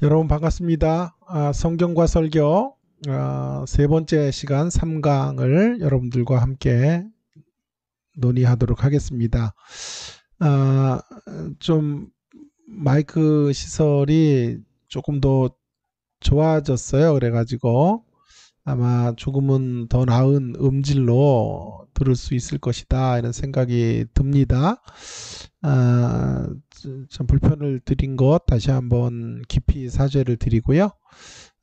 여러분 반갑습니다. 성경과 설교 세 번째 시간 3강을 여러분들과 함께 논의하도록 하겠습니다. 좀 마이크 시설이 조금 더 좋아졌어요. 그래가지고 아마 조금은 더 나은 음질로 들을 수 있을 것이다 이런 생각이 듭니다. 좀 불편을 드린 것 다시 한번 깊이 사죄를 드리고요.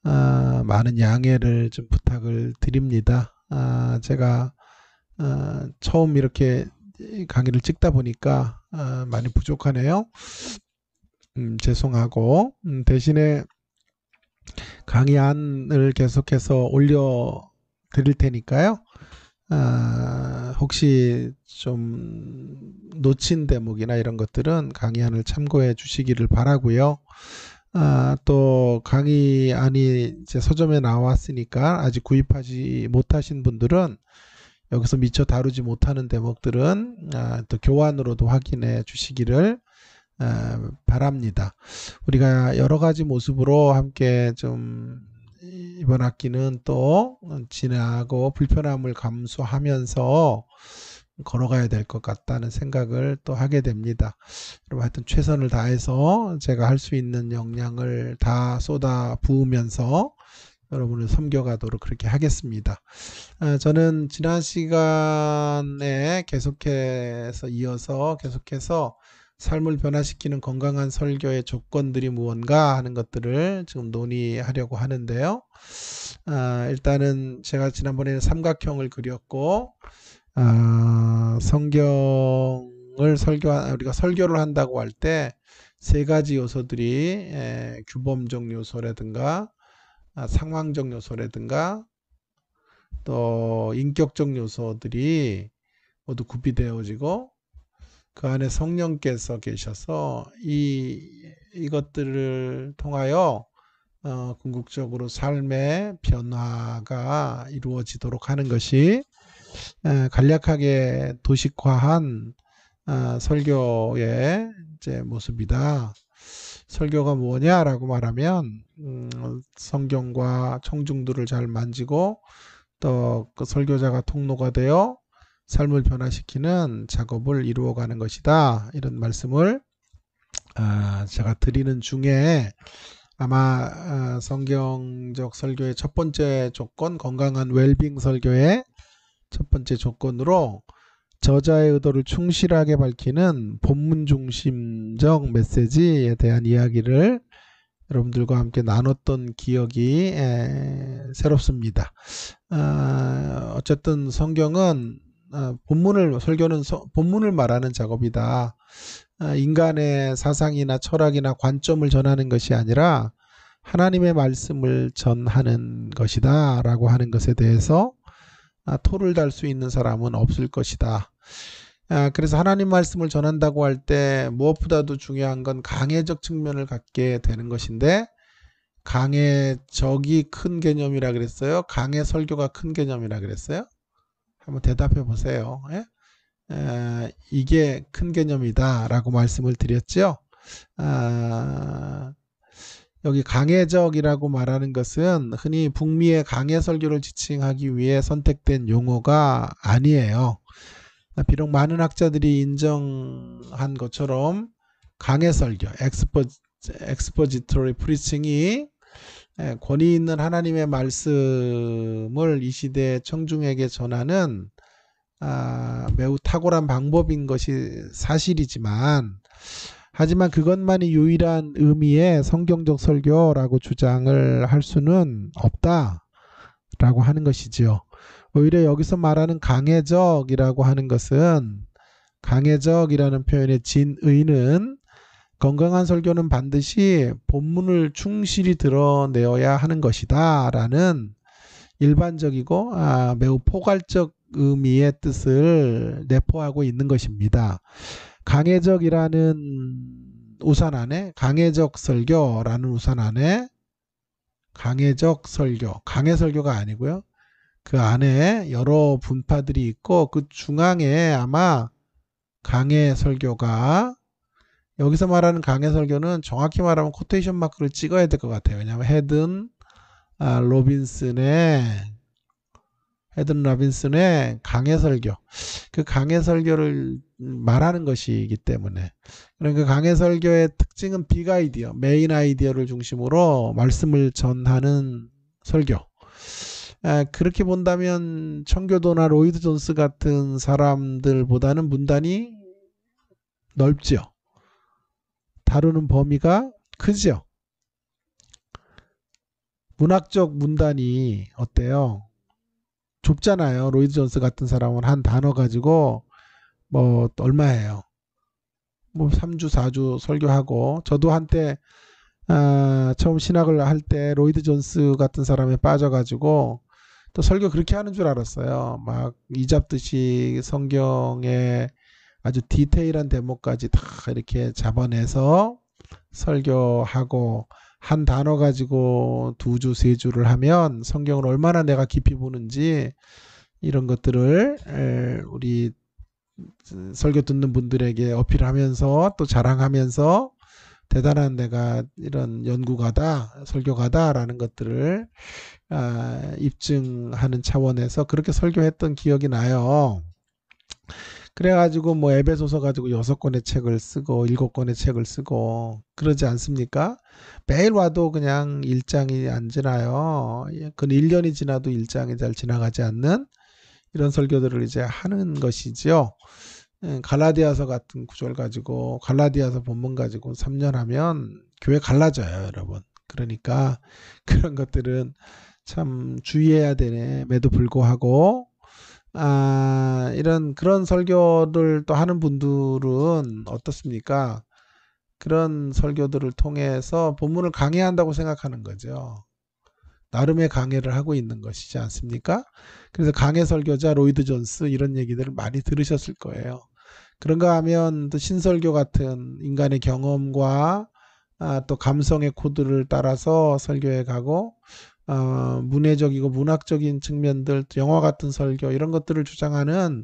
많은 양해를 좀 부탁을 드립니다. 제가 처음 이렇게 강의를 찍다 보니까 많이 부족하네요. 죄송하고 대신에 강의안을 계속해서 올려 드릴 테니까요. 혹시 좀 놓친 대목이나 이런 것들은 강의안을 참고해 주시기를 바라고요. 또 강의안이 이제 서점에 나왔으니까 아직 구입하지 못하신 분들은 여기서 미처 다루지 못하는 대목들은 또 교환으로도 확인해 주시기를 바랍니다. 우리가 여러 가지 모습으로 함께 좀 이번 학기는 또 지나고 불편함을 감수하면서 걸어가야 될 것 같다는 생각을 또 하게 됩니다. 여러분 하여튼 최선을 다해서 제가 할 수 있는 역량을 다 쏟아 부으면서 여러분을 섬겨가도록 그렇게 하겠습니다. 저는 지난 시간에 이어서 계속해서 삶을 변화시키는 건강한 설교의 조건들이 무언가 하는 것들을 지금 논의하려고 하는데요. 일단은 제가 지난번에는 삼각형을 그렸고 우리가 설교를 한다고 할 때 세 가지 요소들이 규범적 요소라든가 상황적 요소라든가 또 인격적 요소들이 모두 구비되어지고 그 안에 성령께서 계셔서 이것들을 통하여 궁극적으로 삶의 변화가 이루어지도록 하는 것이 간략하게 도식화한 설교의 이제 모습이다. 설교가 뭐냐라고 말하면 성경과 청중들을 잘 만지고 또 그 설교자가 통로가 되어 삶을 변화시키는 작업을 이루어가는 것이다. 이런 말씀을 제가 드리는 중에 아마 성경적 설교의 첫 번째 조건, 건강한 웰빙 설교의 첫 번째 조건으로 저자의 의도를 충실하게 밝히는 본문 중심적 메시지에 대한 이야기를 여러분들과 함께 나눴던 기억이 새롭습니다. 어쨌든 성경은 설교는 본문을 말하는 작업이다. 인간의 사상이나 철학이나 관점을 전하는 것이 아니라 하나님의 말씀을 전하는 것이다 라고 하는 것에 대해서 토를 달 수 있는 사람은 없을 것이다. 그래서 하나님 말씀을 전한다고 할 때 무엇보다도 중요한 건 강해적 측면을 갖게 되는 것인데, 강해적이 큰 개념이라 그랬어요? 강해 설교가 큰 개념이라 그랬어요? 한번 대답해 보세요. 이게 큰 개념이다 라고 말씀을 드렸죠. 여기 강해적이라고 말하는 것은 흔히 북미의 강해 설교를 지칭하기 위해 선택된 용어가 아니에요. 비록 많은 학자들이 인정한 것처럼 강해 설교, expository preaching이 권위 있는 하나님의 말씀을 이 시대의 청중에게 전하는 매우 탁월한 방법인 것이 사실이지만, 하지만 그것만이 유일한 의미의 성경적 설교라고 주장을 할 수는 없다라고 하는 것이지요. 오히려 여기서 말하는 강해적이라고 하는 것은, 강해적이라는 표현의 진의는 건강한 설교는 반드시 본문을 충실히 드러내어야 하는 것이다 라는 일반적이고 매우 포괄적 의미의 뜻을 내포하고 있는 것입니다. 강해적이라는 우산 안에, 강해적 설교라는 우산 안에 강해적 설교, 강해 설교가 아니고요. 그 안에 여러 분파들이 있고 그 중앙에 아마 강해 설교가 여기서 말하는 강해 설교는 정확히 말하면 코테이션 마크를 찍어야 될 것 같아요. 왜냐하면 헤든 라빈슨의 강해 설교, 그 강해 설교를 말하는 것이기 때문에. 그러니까 강해 설교의 특징은 빅 아이디어, 메인 아이디어를 중심으로 말씀을 전하는 설교. 그렇게 본다면 청교도나 로이드 존스 같은 사람들보다는 문단이 넓죠. 다루는 범위가 크죠. 문학적 문단이 어때요? 좁잖아요. 로이드 존스 같은 사람은 한 단어 가지고 뭐 얼마예요? 뭐 3주, 4주 설교하고, 저도 한때 처음 신학을 할 때 로이드 존스 같은 사람에 빠져가지고 또 설교 그렇게 하는 줄 알았어요. 막 이잡듯이 성경의 아주 디테일한 대목까지 다 이렇게 잡아내서 설교하고, 한 단어 가지고 2주, 3주를 하면 성경을 얼마나 내가 깊이 보는지 이런 것들을 우리 설교 듣는 분들에게 어필하면서 또 자랑하면서 대단한 내가 이런 연구가다, 설교가다라는 것들을 입증하는 차원에서 그렇게 설교했던 기억이 나요. 그래가지고 뭐 에베소서 가지고 6권의 책을 쓰고 7권의 책을 쓰고 그러지 않습니까? 매일 와도 그냥 1장이 안 지나요. 그 1년이 지나도 1장이 잘 지나가지 않는 이런 설교들을 이제 하는 것이죠. 갈라디아서 같은 구절 가지고, 갈라디아서 본문 가지고 3년 하면 교회 갈라져요, 여러분. 그러니까 그런 것들은 참 주의해야 되네에도 불구하고 이런 그런 설교를 또 하는 분들은 어떻습니까? 그런 설교들을 통해서 본문을 강해한다고 생각하는 거죠. 나름의 강해를 하고 있는 것이지 않습니까? 그래서 강해 설교자 로이드 존스 이런 얘기들을 많이 들으셨을 거예요. 그런가 하면 또 신설교 같은 인간의 경험과 또 감성의 코드를 따라서 설교해 가고, 문해적이고 문학적인 측면들, 영화 같은 설교 이런 것들을 주장하는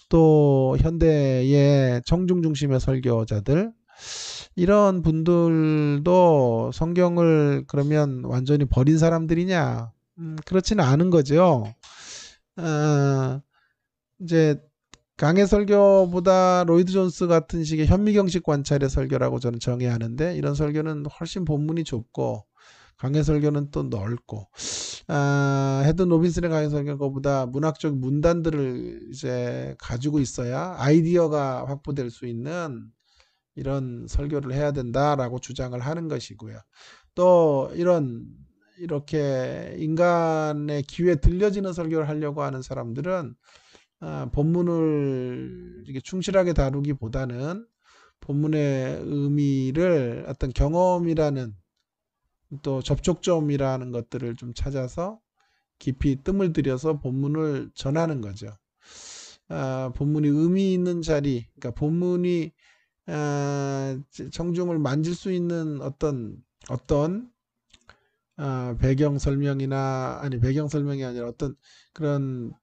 또 현대의 청중 중심의 설교자들, 이런 분들도 성경을 그러면 완전히 버린 사람들이냐? 그렇지는 않은 거죠. 이제 강해 설교보다 로이드 존스 같은 식의 현미경식 관찰의 설교라고 저는 정의하는데, 이런 설교는 훨씬 본문이 좁고 강해 설교는 또 넓고, 헤든 로빈슨의 강해 설교는 그보다 문학적 문단들을 이제 가지고 있어야 아이디어가 확보될 수 있는 이런 설교를 해야 된다라고 주장을 하는 것이고요. 또 이렇게 인간의 귀에 들려지는 설교를 하려고 하는 사람들은 본문을 이렇게 충실하게 다루기보다는 본문의 의미를 어떤 경험이라는 또 접촉점이라는 것들을 좀 찾아서 깊이 뜸을 들여서 본문을 전하는 거죠. 본문이 의미 있는 자리, 그러니까 본문이 청중을 만질 수 있는 어떤 배경 설명이나, 아니 배경 설명이 아니라 어떤 그런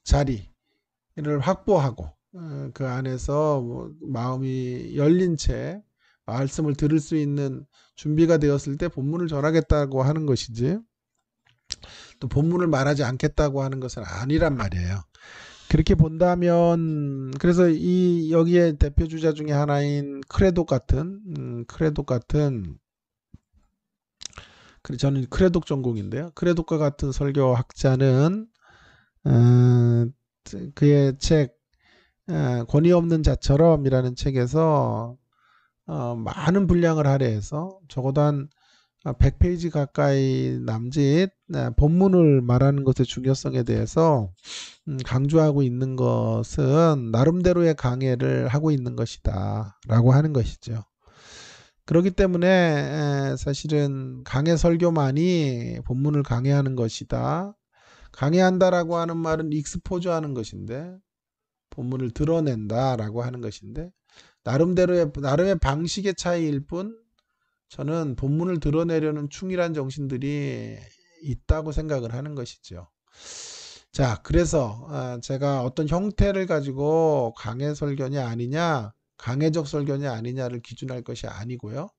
자리를 확보하고, 그 안에서 뭐 마음이 열린 채 말씀을 들을 수 있는 준비가 되었을 때 본문을 전하겠다고 하는 것이지, 또 본문을 말하지 않겠다고 하는 것은 아니란 말이에요. 그렇게 본다면, 그래서 여기에 대표 주자 중에 하나인 크레독 같은, 저는 크레독 전공인데요. 크레독과 같은 설교학자는 그의 책 권위 없는 자처럼이라는 책에서 많은 분량을 할애해서 적어도 한 100페이지 가까이 남짓 본문을 말하는 것의 중요성에 대해서 강조하고 있는 것은 나름대로의 강해를 하고 있는 것이다 라고 하는 것이죠. 그렇기 때문에 사실은 강해 설교만이 본문을 강해하는 것이다. 강해한다라고 하는 말은 익스포즈하는 것인데, 본문을 드러낸다라고 하는 것인데, 나름의 방식의 차이일 뿐 저는 본문을 드러내려는 충실한 정신들이 있다고 생각을 하는 것이죠. 자, 그래서 제가 어떤 형태를 가지고 강해 설교냐 아니냐, 강해적 설교냐 아니냐를 기준할 것이 아니고요.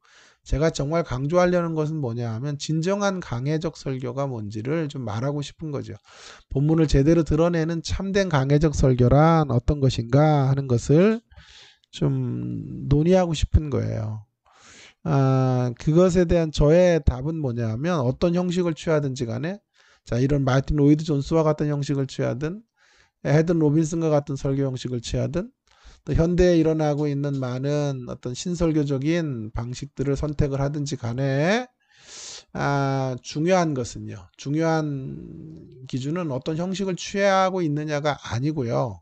제가 정말 강조하려는 것은 뭐냐 하면 진정한 강해적 설교가 뭔지를 좀 말하고 싶은 거죠. 본문을 제대로 드러내는 참된 강해적 설교란 어떤 것인가 하는 것을 좀 논의하고 싶은 거예요. 그것에 대한 저의 답은 뭐냐 하면 어떤 형식을 취하든지 간에 자, 이런 마틴 로이드 존스와 같은 형식을 취하든 헤든 로빈슨과 같은 설교 형식을 취하든 또 현대에 일어나고 있는 많은 어떤 신설교적인 방식들을 선택을 하든지 간에 중요한 것은요. 중요한 기준은 어떤 형식을 취하고 있느냐가 아니고요.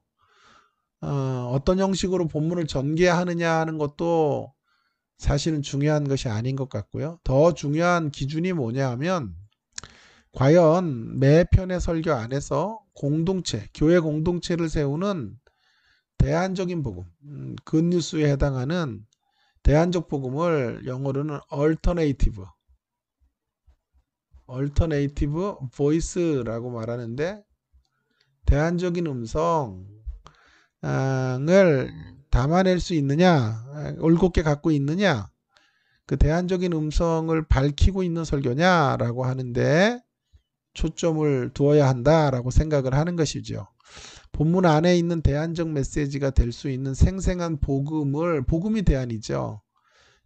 어떤 형식으로 본문을 전개하느냐 하는 것도 사실은 중요한 것이 아닌 것 같고요. 더 중요한 기준이 뭐냐 하면 과연 매 편의 설교 안에서 공동체, 교회 공동체를 세우는 대안적인 복음, 굿뉴스에 해당하는 대안적 복음을 영어로는 alternative voice라고 말하는데 대안적인 음성을 담아낼 수 있느냐, 올곧게 갖고 있느냐, 그 대안적인 음성을 밝히고 있는 설교냐라고 하는데 초점을 두어야 한다라고 생각을 하는 것이죠. 본문 안에 있는 대안적 메시지가 될 수 있는 생생한 복음이 대안이죠.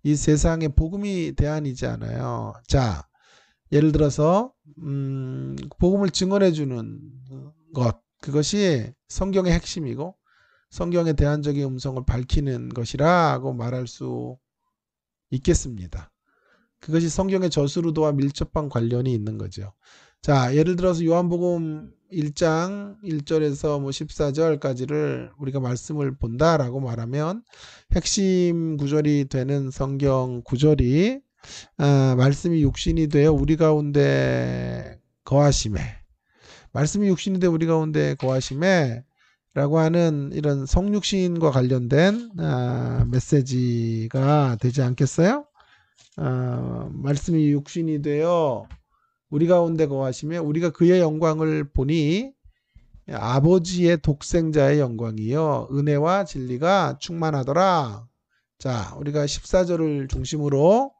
이 세상에 복음이 대안이지 않아요. 자, 예를 들어서 복음을 증언해 주는 것, 그것이 성경의 핵심이고 성경의 대안적인 음성을 밝히는 것이라고 말할 수 있겠습니다. 그것이 성경의 저수루도와 밀접한 관련이 있는 거죠. 자, 예를 들어서 요한복음 1장 1절에서 14절까지를 우리가 말씀을 본다라고 말하면 핵심 구절이 되는 성경 구절이 말씀이 육신이 되어 우리 가운데 거하심에, 말씀이 육신이 되어 우리 가운데 거하심에 라고 하는 이런 성육신과 관련된 메시지가 되지 않겠어요? 말씀이 육신이 되어 우리 가운데 거하시며 우리가 그의 영광을 보니 아버지의 독생자의 영광이요 은혜와 진리가 충만하더라. 자, 우리가 14절을 중심으로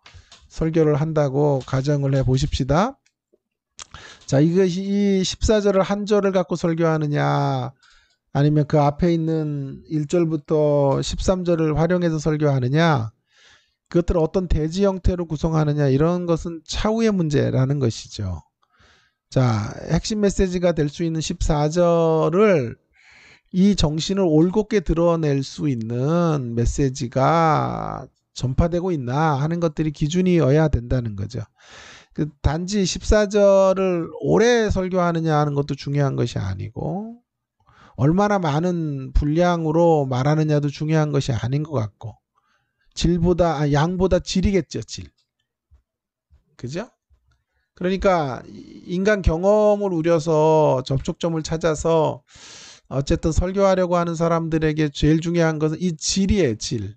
설교를 한다고 가정을 해 보십시다. 자, 이것이 이 14절을 한 절을 갖고 설교하느냐 아니면 그 앞에 있는 1절부터 13절을 활용해서 설교하느냐, 그것들을 어떤 대지 형태로 구성하느냐, 이런 것은 차후의 문제라는 것이죠. 자, 핵심 메시지가 될 수 있는 14절을 이 정신을 올곧게 드러낼 수 있는 메시지가 전파되고 있나 하는 것들이 기준이어야 된다는 거죠. 단지 14절을 오래 설교하느냐 하는 것도 중요한 것이 아니고 얼마나 많은 분량으로 말하느냐도 중요한 것이 아닌 것 같고 양보다 질이겠죠. 질. 그죠? 그러니까 인간 경험을 우려서 접촉점을 찾아서 어쨌든 설교하려고 하는 사람들에게 제일 중요한 것은 이 질이에요. 질.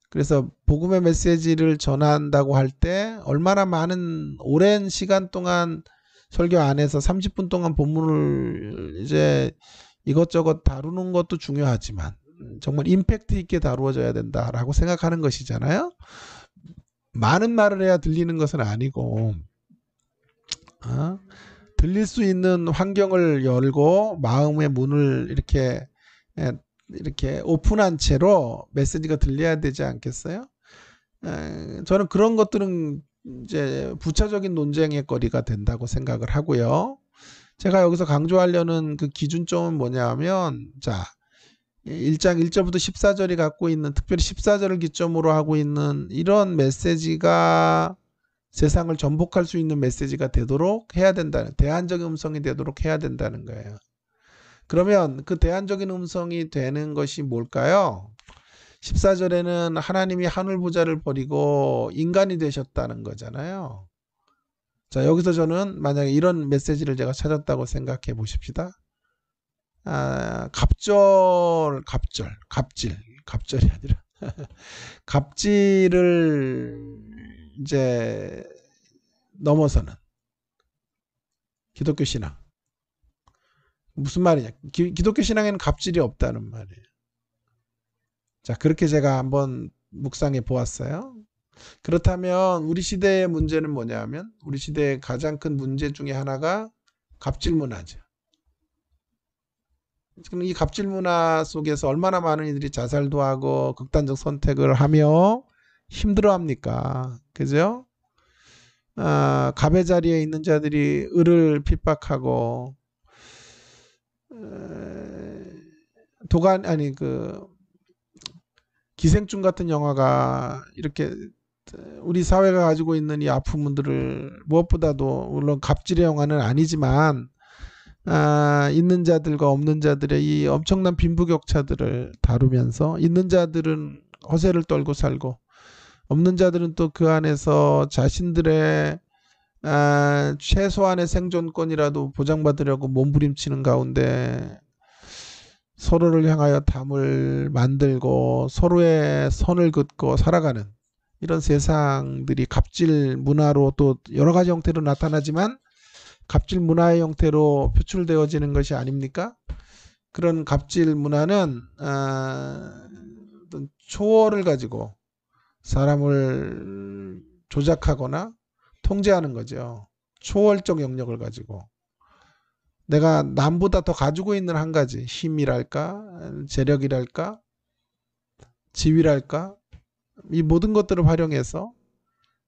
그래서 복음의 메시지를 전한다고 할 때 얼마나 많은 오랜 시간 동안 설교 안에서 30분 동안 본문을 이제 이것저것 다루는 것도 중요하지만 정말 임팩트 있게 다루어져야 된다라고 생각하는 것이잖아요. 많은 말을 해야 들리는 것은 아니고 들릴 수 있는 환경을 열고 마음의 문을 이렇게 오픈한 채로 메시지가 들려야 되지 않겠어요? 저는 그런 것들은 이제 부차적인 논쟁의 거리가 된다고 생각을 하고요. 제가 여기서 강조하려는 그 기준점은 뭐냐면, 자, 1장 1절부터 14절이 갖고 있는, 특별히 14절을 기점으로 하고 있는 이런 메시지가 세상을 전복할 수 있는 메시지가 되도록 해야 된다는, 대안적인 음성이 되도록 해야 된다는 거예요. 그러면 그 대안적인 음성이 되는 것이 뭘까요? 14절에는 하나님이 하늘 보좌를 버리고 인간이 되셨다는 거잖아요. 자, 여기서 저는 만약에 이런 메시지를 제가 찾았다고 생각해 보십시다. 갑질이 아니라 갑질을 이제 넘어서는 기독교 신앙. 무슨 말이냐? 기독교 신앙에는 갑질이 없다는 말이에요. 자, 그렇게 제가 한번 묵상해 보았어요. 그렇다면 우리 시대의 문제는 뭐냐 하면 우리 시대의 가장 큰 문제 중에 하나가 갑질 문화죠. 지금 이 갑질 문화 속에서 얼마나 많은 이들이 자살도 하고 극단적 선택을 하며 힘들어합니까? 그죠? 갑의 자리에 있는 자들이 을을 핍박하고 도간 아니 그 기생충 같은 영화가 이렇게 우리 사회가 가지고 있는 이 아픔들을 무엇보다도 물론 갑질의 영화는 아니지만 있는 자들과 없는 자들의 이 엄청난 빈부격차들을 다루면서 있는 자들은 허세를 떨고 살고 없는 자들은 또 그 안에서 자신들의 최소한의 생존권이라도 보장받으려고 몸부림치는 가운데 서로를 향하여 담을 만들고 서로의 선을 긋고 살아가는 이런 세상들이 갑질 문화로 또 여러 가지 형태로 나타나지만 갑질 문화의 형태로 표출되어지는 것이 아닙니까? 그런 갑질 문화는 어떤 초월을 가지고 사람을 조작하거나 통제하는 거죠. 초월적 영역을 가지고 내가 남보다 더 가지고 있는 한 가지 힘이랄까 재력이랄까 지위랄까 이 모든 것들을 활용해서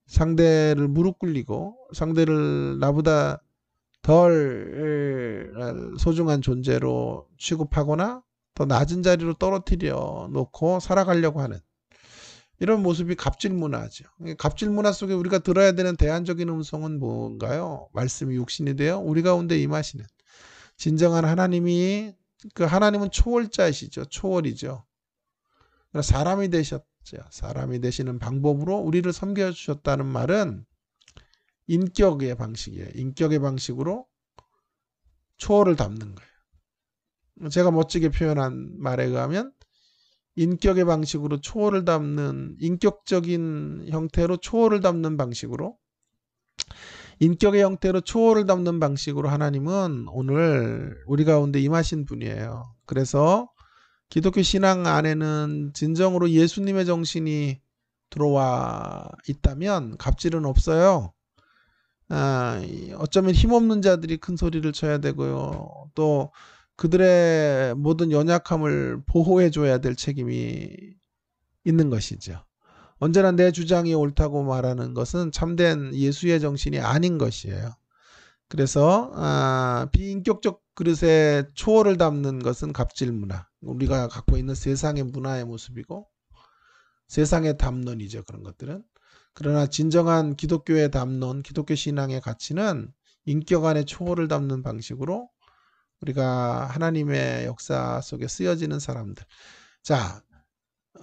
상대를 무릎 꿇리고 상대를 나보다 덜 소중한 존재로 취급하거나 더 낮은 자리로 떨어뜨려 놓고 살아가려고 하는 이런 모습이 갑질 문화죠. 갑질 문화 속에 우리가 들어야 되는 대안적인 음성은 뭔가요? 말씀이 육신이 되어 우리 가운데 임하시는 진정한 하나님이 그 하나님은 초월자이시죠. 초월이죠. 사람이 되셨죠. 사람이 되시는 방법으로 우리를 섬겨주셨다는 말은 인격의 방식이에요. 인격의 방식으로 초월을 담는 거예요. 제가 멋지게 표현한 말에 의하면 인격의 방식으로 초월을 담는 인격적인 형태로 초월을 담는 방식으로 인격의 형태로 초월을 담는 방식으로 하나님은 오늘 우리 가운데 임하신 분이에요. 그래서 기독교 신앙 안에는 진정으로 예수님의 정신이 들어와 있다면 갑질은 없어요. 어쩌면 힘없는 자들이 큰 소리를 쳐야 되고요. 또 그들의 모든 연약함을 보호해 줘야 될 책임이 있는 것이죠. 언제나 내 주장이 옳다고 말하는 것은 참된 예수의 정신이 아닌 것이에요. 그래서 비인격적 그릇에 초월을 담는 것은 갑질 문화. 우리가 갖고 있는 세상의 문화의 모습이고 세상의 담론이죠. 그런 것들은. 그러나 진정한 기독교의 담론, 기독교 신앙의 가치는 인격 안에 초월을 담는 방식으로 우리가 하나님의 역사 속에 쓰여지는 사람들. 자,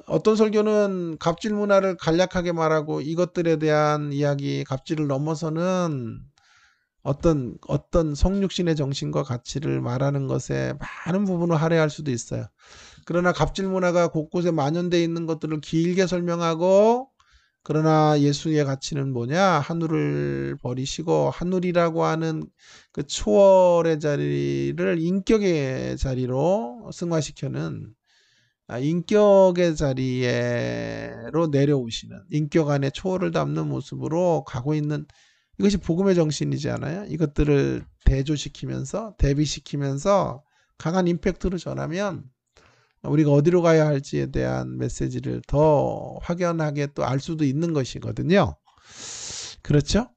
어떤 설교는 갑질 문화를 간략하게 말하고 이것들에 대한 이야기, 갑질을 넘어서는 어떤 성육신의 정신과 가치를 말하는 것에 많은 부분을 할애할 수도 있어요. 그러나 갑질 문화가 곳곳에 만연되어 있는 것들을 길게 설명하고 그러나 예수의 가치는 뭐냐? 하늘을 버리시고 하늘이라고 하는 그 초월의 자리를 인격의 자리로 승화시켜는 인격의 자리로 내려오시는 인격 안에 초월을 담는 모습으로 가고 있는 이것이 복음의 정신이잖아요. 이것들을 대조시키면서 대비시키면서 강한 임팩트로 전하면 우리가 어디로 가야 할지에 대한 메시지를 더 확연하게 또 알 수도 있는 것이거든요. 그렇죠?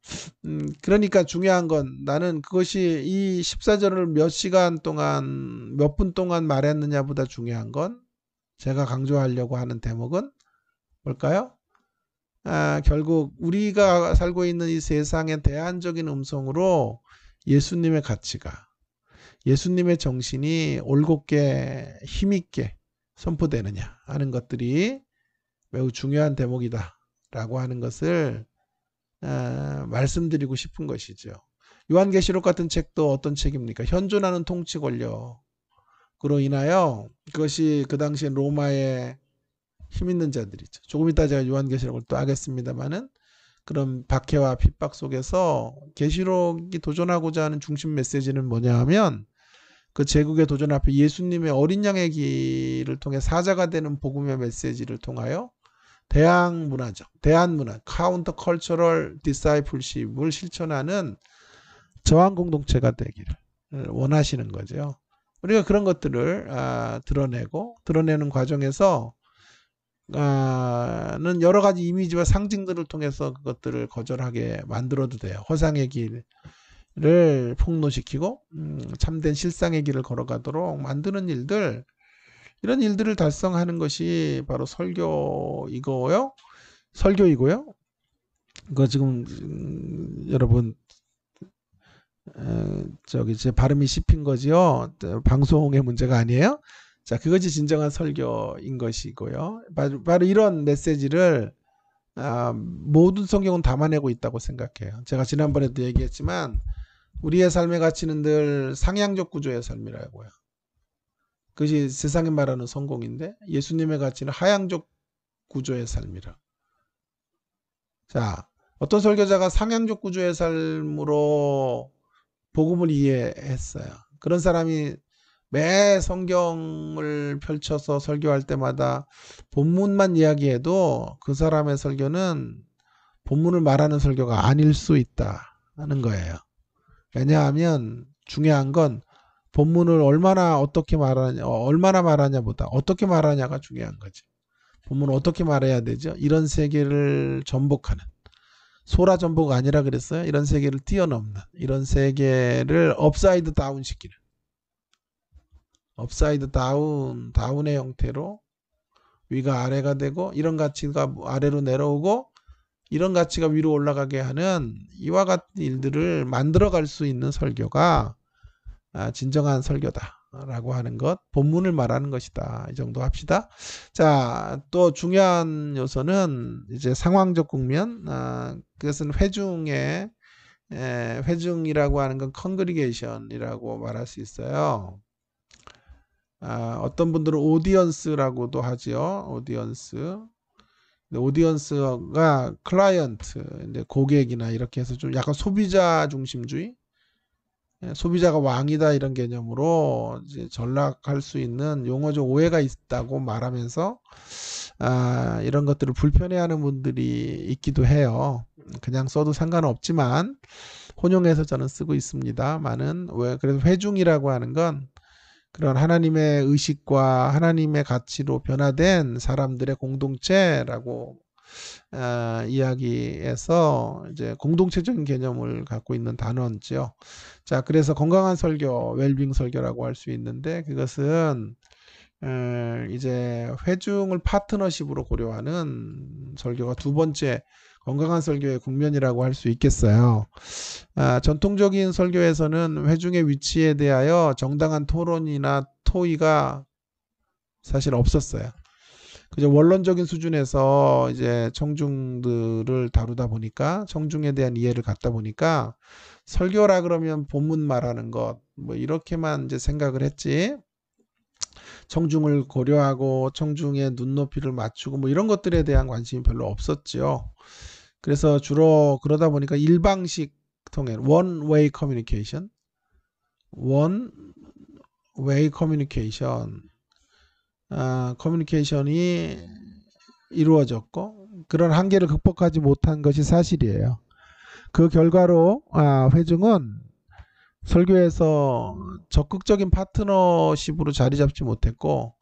그러니까 중요한 건 나는 그것이 이 14절을 몇 시간 동안 몇 분 동안 말했느냐보다 중요한 건 제가 강조하려고 하는 대목은 뭘까요? 결국 우리가 살고 있는 이 세상의 대안적인 음성으로 예수님의 가치가 예수님의 정신이 올곧게 힘있게 선포되느냐 하는 것들이 매우 중요한 대목이다 라고 하는 것을 말씀드리고 싶은 것이죠. 요한계시록 같은 책도 어떤 책입니까? 현존하는 통치 권력으로 인하여 그것이 그 당시에 로마의 힘있는 자들이죠. 조금 이따 제가 요한계시록을 또 하겠습니다만은 그런 박해와 핍박 속에서 계시록이 도전하고자 하는 중심 메시지는 뭐냐 하면 그 제국의 도전 앞에 예수님의 어린 양의 길을 통해 사자가 되는 복음의 메시지를 통하여 대한문화, 카운터 컬처럴 디사이플십을 실천하는 저항 공동체가 되기를 원하시는 거죠. 우리가 그런 것들을 드러내는 과정에서 는 여러 가지 이미지와 상징들을 통해서 그것들을 거절하게 만들어도 돼요. 허상의 길을 폭로시키고 참된 실상의 길을 걸어가도록 만드는 일들, 이런 일들을 달성하는 것이 바로 설교이고요. 그거 지금 여러분 저기 제 발음이 씹힌 거지요. 방송의 문제가 아니에요. 자, 그것이 진정한 설교인 것이고요. 바로 이런 메시지를 모든 성경은 담아내고 있다고 생각해요. 제가 지난번에도 얘기했지만 우리의 삶의 가치는 늘 상향적 구조의 삶이라고요. 그것이 세상이 말하는 성공인데 예수님의 가치는 하향적 구조의 삶이라. 자, 어떤 설교자가 상향적 구조의 삶으로 복음을 이해했어요. 그런 사람이 매 성경을 펼쳐서 설교할 때마다 본문만 이야기해도 그 사람의 설교는 본문을 말하는 설교가 아닐 수 있다는 거예요. 왜냐하면 중요한 건 본문을 얼마나 말하냐보다 어떻게 말하냐가 중요한 거지. 본문을 어떻게 말해야 되죠? 이런 세계를 전복하는, 소라 전복 아니라 그랬어요? 이런 세계를 뛰어넘는, 이런 세계를 업사이드 다운 시키는, 업사이드 다운의 형태로 위가 아래가 되고, 이런 가치가 아래로 내려오고 이런 가치가 위로 올라가게 하는 이와 같은 일들을 만들어갈 수 있는 설교가 진정한 설교다라고 하는 것, 본문을 말하는 것이다. 이 정도 합시다. 자, 또 중요한 요소는 이제 상황적 국면, 그것은 회중이라고 하는 건 컨그리게이션이라고 말할 수 있어요. 어떤 분들은 오디언스라고도 하죠. 오디언스가 클라이언트, 이제 고객이나 이렇게 해서 좀 약간 소비자 중심주의, 소비자가 왕이다 이런 개념으로 이제 전락할 수 있는 용어적 오해가 있다고 말하면서 이런 것들을 불편해하는 분들이 있기도 해요. 그냥 써도 상관은 없지만 혼용해서 저는 쓰고 있습니다만은 그래서 회중이라고 하는 건 그런 하나님의 의식과 하나님의 가치로 변화된 사람들의 공동체라고 이야기해서 이제 공동체적인 개념을 갖고 있는 단어죠. 자, 그래서 건강한 설교, 웰빙 설교라고 할 수 있는데 그것은 이제 회중을 파트너십으로 고려하는 설교가 두 번째 건강한 설교의 국면이라고 할 수 있겠어요. 전통적인 설교에서는 회중의 위치에 대하여 정당한 토론이나 토의가 사실 없었어요. 그저 원론적인 수준에서 이제 청중들을 다루다 보니까, 청중에 대한 이해를 갖다 보니까 설교라 그러면 본문 말하는 것 뭐 이렇게만 이제 생각을 했지, 청중을 고려하고 청중의 눈높이를 맞추고 뭐 이런 것들에 대한 관심이 별로 없었죠. 그래서 주로 그러다 보니까 일방식 통행, one way communication, 커뮤니케이션이 이루어졌고 그런 한계를 극복하지 못한 것이 사실이에요. 그 결과로 회중은 설교에서 적극적인 파트너십으로 자리 잡지 못했고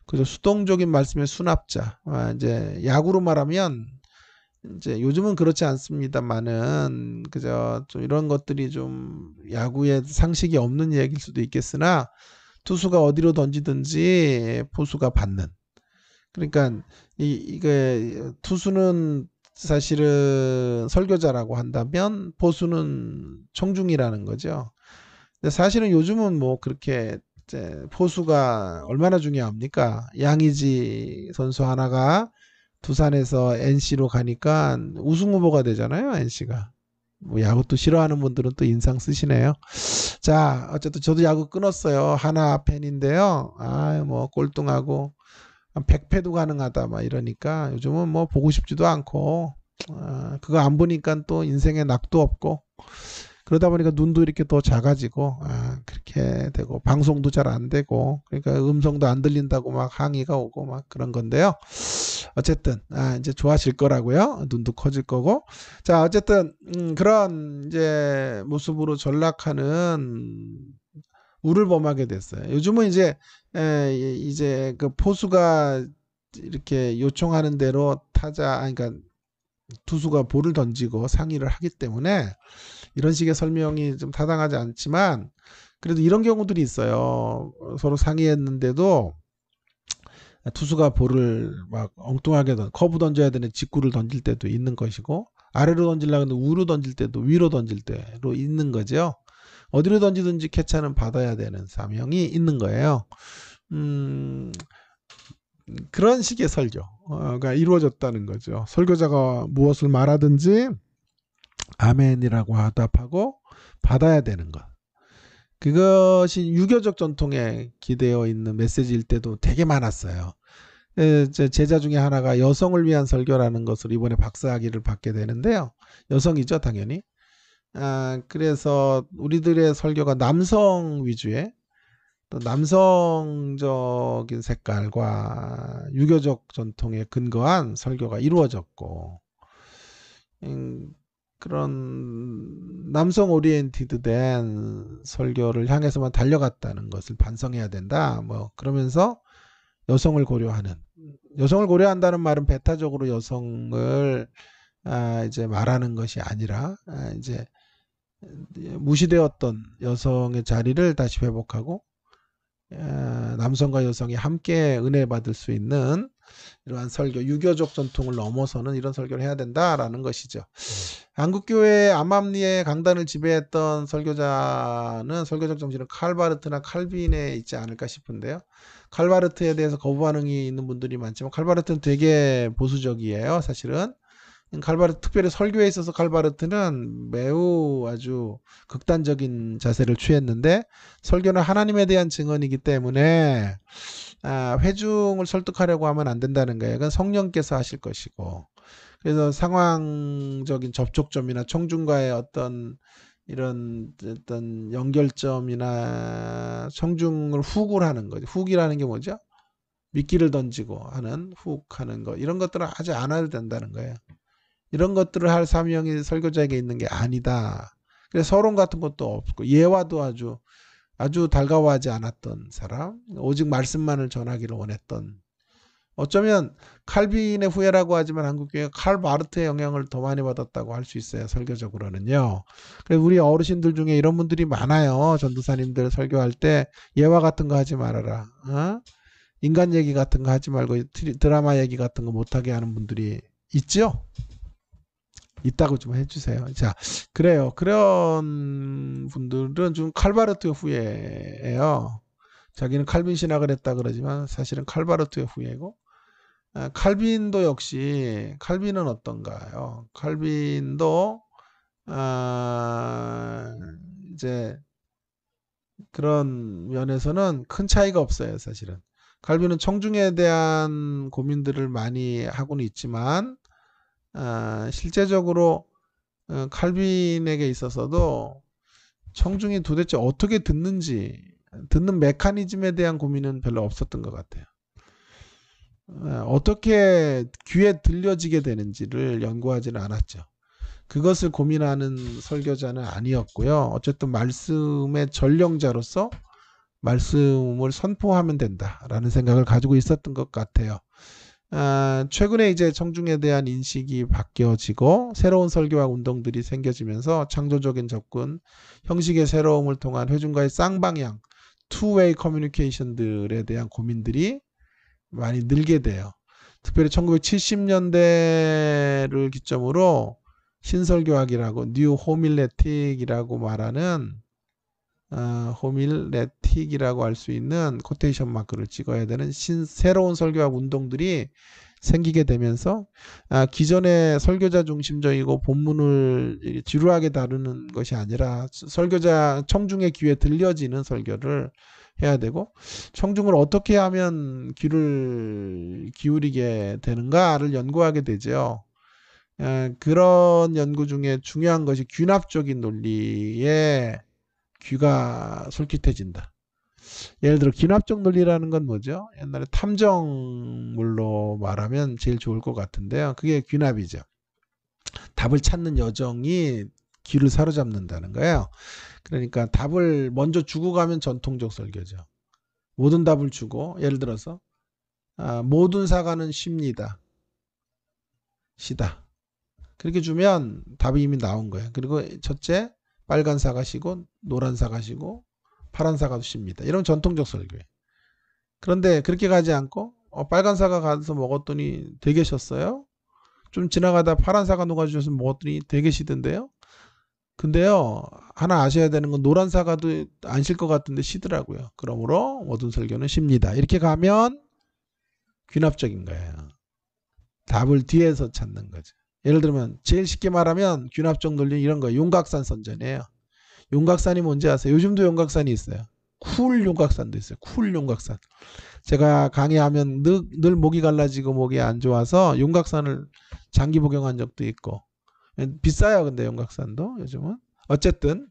그저 수동적인 말씀의 수납자, 이제 야구로 말하면 이제 요즘은 그렇지 않습니다만은 그저 좀 이런 것들이 좀 야구의 상식이 없는 얘기일 수도 있겠으나 투수가 어디로 던지든지 포수가 받는, 그러니까 이게 투수는 사실은 설교자라고 한다면 포수는 청중이라는 거죠. 근데 사실은 요즘은 뭐 그렇게 이제 포수가 얼마나 중요합니까? 양의지 선수 하나가 두산에서 NC로 가니까 우승 후보가 되잖아요, NC가. 뭐 야구 또 싫어하는 분들은 또 인상 쓰시네요. 자, 어쨌든 저도 야구 끊었어요. 하나 팬인데요. 뭐 꼴등하고 100패도 가능하다 막 이러니까 요즘은 뭐 보고 싶지도 않고 그거 안 보니까 또 인생에 낙도 없고 그러다 보니까 눈도 이렇게 또 작아지고 그렇게 되고 방송도 잘 안 되고 그러니까 음성도 안 들린다고 막 항의가 오고 막 그런 건데요. 어쨌든 이제 좋아질 거라고요. 눈도 커질 거고. 자, 어쨌든 그런 이제 모습으로 전락하는 우를 범하게 됐어요. 요즘은 이제 그 포수가 이렇게 요청하는 대로 그러니까 투수가 볼을 던지고 상의를 하기 때문에 이런 식의 설명이 좀 타당하지 않지만 그래도 이런 경우들이 있어요. 서로 상의했는데도 투수가 볼을 막 엉뚱하게 커브 던져야 되는 직구를 던질 때도 있는 것이고 아래로 던지려고 하는데 우로 던질 때도 위로 던질 때로 있는 거죠. 어디로 던지든지 캐차는 받아야 되는 사명이 있는 거예요. 그런 식의 설교가 이루어졌다는 거죠. 설교자가 무엇을 말하든지 아멘이라고 화답하고 받아야 되는 것. 그것이 유교적 전통에 기대어 있는 메시지일 때도 되게 많았어요. 제자 중에 하나가 여성을 위한 설교라는 것을 이번에 박사학위를 받게 되는데요. 여성이죠, 당연히. 그래서 우리들의 설교가 남성 위주의 또 남성적인 색깔과 유교적 전통에 근거한 설교가 이루어졌고 그런 남성 오리엔티드 된 설교를 향해서만 달려갔다는 것을 반성해야 된다. 뭐 그러면서 여성을 고려한다는 말은 배타적으로 여성을 이제 말하는 것이 아니라 이제 무시되었던 여성의 자리를 다시 회복하고 남성과 여성이 함께 은혜 받을 수 있는 이러한 설교, 유교적 전통을 넘어서는 이런 설교를 해야 된다라는 것이죠. 한국교회 암암리의 강단을 지배했던 설교자는 설교적 정신은 칼바르트나 칼빈에 있지 않을까 싶은데요. 칼바르트에 대해서 거부 반응이 있는 분들이 많지만 칼바르트는 되게 보수적이에요. 사실은. 특별히 설교에 있어서 칼바르트는 매우 아주 극단적인 자세를 취했는데 설교는 하나님에 대한 증언이기 때문에 회중을 설득하려고 하면 안 된다는 거예요. 그건 성령께서 하실 것이고 그래서 상황적인 접촉점이나 청중과의 이런 어떤 연결점이나 청중을 훅을 하는 거죠. 훅이라는 게 뭐죠? 미끼를 던지고 하는 훅 하는 거 이런 것들은 하지 않아도 된다는 거예요. 이런 것들을 할 사명이 설교자에게 있는 게 아니다. 그래서 서론 같은 것도 없고 예화도 아주 달가워하지 않았던 사람, 오직 말씀만을 전하기를 원했던. 어쩌면 칼빈의 후예라고 하지만 한국교회가 칼 바르트의 영향을 더 많이 받았다고 할 수 있어요. 설교적으로는요. 그래서 우리 어르신들 중에 이런 분들이 많아요. 전도사님들 설교할 때 예화 같은 거 하지 말아라. 인간 얘기 같은 거 하지 말고 드라마 얘기 같은 거 못하게 하는 분들이 있죠? 있다고 좀 해주세요. 자, 그래요. 그런 분들은 좀 칼바르트 후예예요. 자기는 칼빈 신학을 했다 그러지만 사실은 칼바르트의 후예고 칼빈도 역시 칼빈은 어떤가요? 칼빈도 이제 그런 면에서는 큰 차이가 없어요. 사실은 칼빈은 청중에 대한 고민들을 많이 하고는 있지만 실제적으로 칼빈에게 있어서도 청중이 도대체 어떻게 듣는지 듣는 메커니즘에 대한 고민은 별로 없었던 것 같아요. 어떻게 귀에 들려지게 되는지를 연구하지는 않았죠. 그것을 고민하는 설교자는 아니었고요. 어쨌든 말씀의 전령자로서 말씀을 선포하면 된다라는 생각을 가지고 있었던 것 같아요. 최근에 이제 청중에 대한 인식이 바뀌어지고 새로운 설교와 운동들이 생겨지면서 창조적인 접근, 형식의 새로움을 통한 회중과의 쌍방향, 투웨이 커뮤니케이션들에 대한 고민들이 많이 늘게 돼요. 특별히 1970년대를 기점으로 신설교학이라고 뉴 호밀레틱이라고 말하는 호밀레틱이라고 할 수 있는 코테이션 마크를 찍어야 되는 새로운 설교학 운동들이 생기게 되면서 기존의 설교자 중심적이고 본문을 지루하게 다루는 것이 아니라 설교자 청중의 귀에 들려지는 설교를 해야 되고 청중을 어떻게 하면 귀를 기울이게 되는가를 연구하게 되죠. 그런 연구 중에 중요한 것이 귀납적인 논리에 귀가 솔깃해진다. 예를 들어 귀납적 논리라는 건 뭐죠? 옛날에 탐정물로 말하면 제일 좋을 것 같은데요. 그게 귀납이죠. 답을 찾는 여정이 귀를 사로잡는다는 거예요. 그러니까 답을 먼저 주고 가면 전통적 설교죠. 모든 답을 주고 예를 들어서 모든 사과는 쉽니다. 시다. 그렇게 주면 답이 이미 나온 거예요. 그리고 첫째 빨간 사과시고 노란 사과시고 파란 사과도 쉽니다. 이런 전통적 설교예요. 그런데 그렇게 가지 않고 빨간 사과 가서 먹었더니 되게 셨어요. 좀 지나가다 파란 사과 녹아주셔서 먹었더니 되게 시던데요. 근데요 하나 아셔야 되는 건 노란 사과도 안 실 것 같은데 시더라고요. 그러므로 모든 설교는 쉽니다. 이렇게 가면 귀납적인 거예요. 답을 뒤에서 찾는 거죠. 예를 들면 제일 쉽게 말하면 귀납적 논리 이런 거예요. 용각산 선전이에요. 용각산이 뭔지 아세요? 요즘도 용각산이 있어요. 쿨 용각산도 있어요. 쿨 용각산. 제가 강의하면 늘 목이 갈라지고 목이 안 좋아서 용각산을 장기 복용한 적도 있고 비싸요. 근데 용각산도 요즘은 어쨌든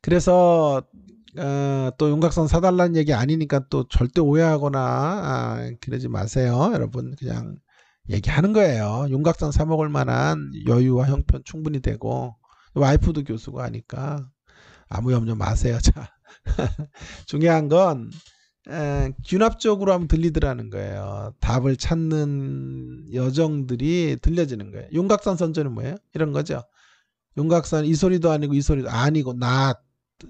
그래서 또 용각산 사달라는 얘기 아니니까 또 절대 오해하거나 그러지 마세요. 여러분 그냥 얘기하는 거예요. 용각산 사 먹을 만한 여유와 형편 충분히 되고 와이프도 교수고 하니까 아무 염려 마세요. 자, 중요한 건 귀납적으로 하면 들리더라는 거예요. 답을 찾는 여정들이 들려지는 거예요. 용각산 선전은 뭐예요? 이런 거죠. 용각산 이 소리도 아니고 이 소리도 아니고 낫.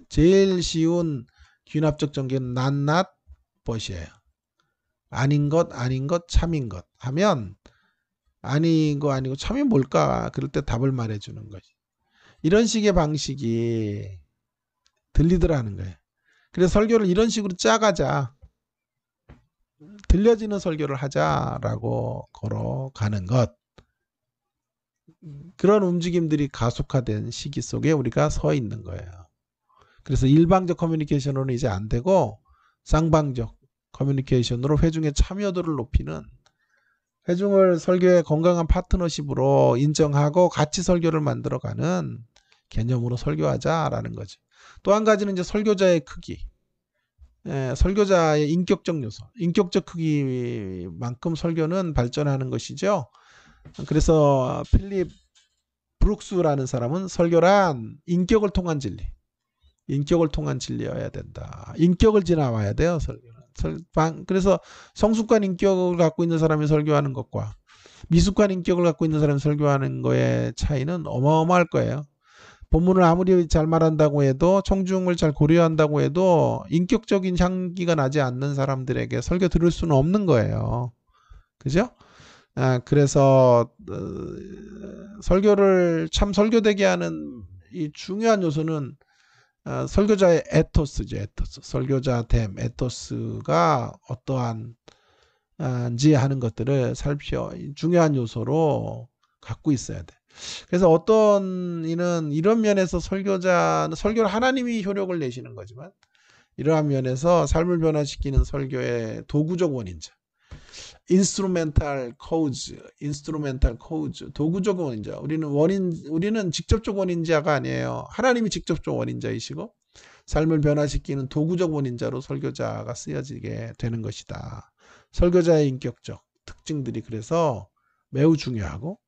제일 쉬운 귀납적 전개는 낫 벗이에요. 아닌 것 참인 것 하면 아닌 거 아니고 참이 뭘까? 그럴 때 답을 말해주는 거지. 이런 식의 방식이 들리더라는 거예요. 그래서 설교를 이런 식으로 짜가자. 들려지는 설교를 하자라고 걸어가는 것. 그런 움직임들이 가속화된 시기 속에 우리가 서 있는 거예요. 그래서 일방적 커뮤니케이션으로는 이제 안 되고 쌍방적 커뮤니케이션으로 회중의 참여도를 높이는 회중을 설교의 건강한 파트너십으로 인정하고 같이 설교를 만들어가는 개념으로 설교하자라는 거죠. 또 한 가지는 이제 설교자의 크기. 설교자의 인격적 요소. 인격적 크기만큼 설교는 발전하는 것이죠. 그래서 필립 브룩스라는 사람은 설교란 인격을 통한 진리. 인격을 통한 진리여야 된다. 인격을 지나와야 돼요. 설교는. 그래서 성숙한 인격을 갖고 있는 사람이 설교하는 것과 미숙한 인격을 갖고 있는 사람이 설교하는 거의 차이는 어마어마할 거예요. 본문을 아무리 잘 말한다고 해도 청중을 잘 고려한다고 해도 인격적인 향기가 나지 않는 사람들에게 설교 들을 수는 없는 거예요. 그죠? 그래서 설교를 참 설교되게 하는 이 중요한 요소는 설교자의 에토스죠. 에토스. 설교자됨, 에토스가 어떠한지 하는 것들을 중요한 요소로 갖고 있어야 돼. 그래서 어떤 이는 이런 면에서 설교를 하나님이 효력을 내시는 거지만 이러한 면에서 삶을 변화시키는 설교의 도구적 원인자. 인스트루멘탈 코즈, 도구적 원인자. 우리는 직접적 원인자가 아니에요. 하나님이 직접적 원인자이시고 삶을 변화시키는 도구적 원인자로 설교자가 쓰여지게 되는 것이다. 설교자의 인격적 특징들이 그래서 매우 중요하고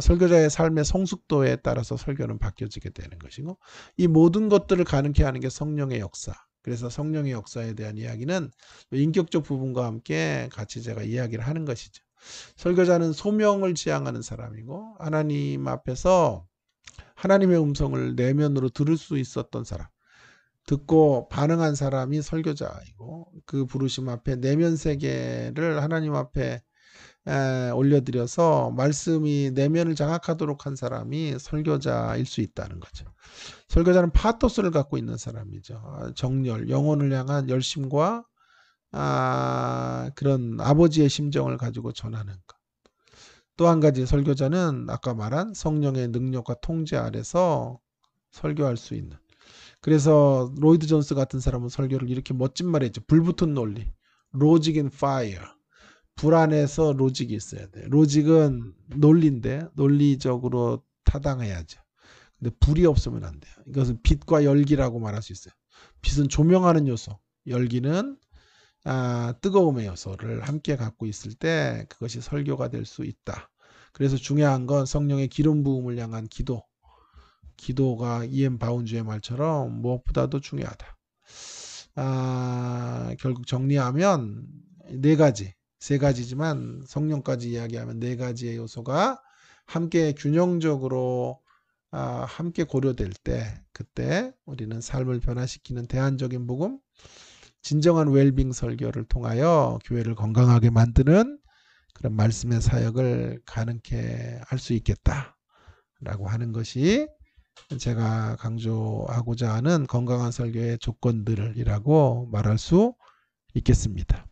설교자의 삶의 성숙도에 따라서 설교는 바뀌어지게 되는 것이고 이 모든 것들을 가능케 하는 게 성령의 역사. 그래서 성령의 역사에 대한 이야기는 인격적 부분과 함께 같이 제가 이야기를 하는 것이죠. 설교자는 소명을 지향하는 사람이고 하나님 앞에서 하나님의 음성을 내면으로 들을 수 있었던 사람. 듣고 반응한 사람이 설교자이고 그 부르심 앞에 내면 세계를 하나님 앞에 올려드려서 말씀이 내면을 장악하도록 한 사람이 설교자일 수 있다는 거죠. 설교자는 파토스를 갖고 있는 사람이죠. 정열, 영혼을 향한 열심과 그런 아버지의 심정을 가지고 전하는 것. 또 한 가지 설교자는 아까 말한 성령의 능력과 통제 아래서 설교할 수 있는. 그래서 로이드 존스 같은 사람은 설교를 이렇게 멋진 말을 했죠. 불붙은 논리. Logic in fire. 불안해서 로직이 있어야 돼. 로직은 논리인데 논리적으로 타당해야죠. 근데 불이 없으면 안 돼요. 이것은 빛과 열기라고 말할 수 있어요. 빛은 조명하는 요소, 열기는 뜨거움의 요소를 함께 갖고 있을 때 그것이 설교가 될 수 있다. 그래서 중요한 건 성령의 기름 부음을 향한 기도. 기도가 이엠 바운주의 말처럼 무엇보다도 중요하다. 결국 정리하면 네 가지, 세 가지지만 성령까지 이야기하면 네 가지의 요소가 함께 균형적으로 함께 고려될 때 그때 우리는 삶을 변화시키는 대안적인 복음, 진정한 웰빙 설교를 통하여 교회를 건강하게 만드는 그런 말씀의 사역을 가능케 할 수 있겠다라고 하는 것이 제가 강조하고자 하는 건강한 설교의 조건들이라고 말할 수 있겠습니다.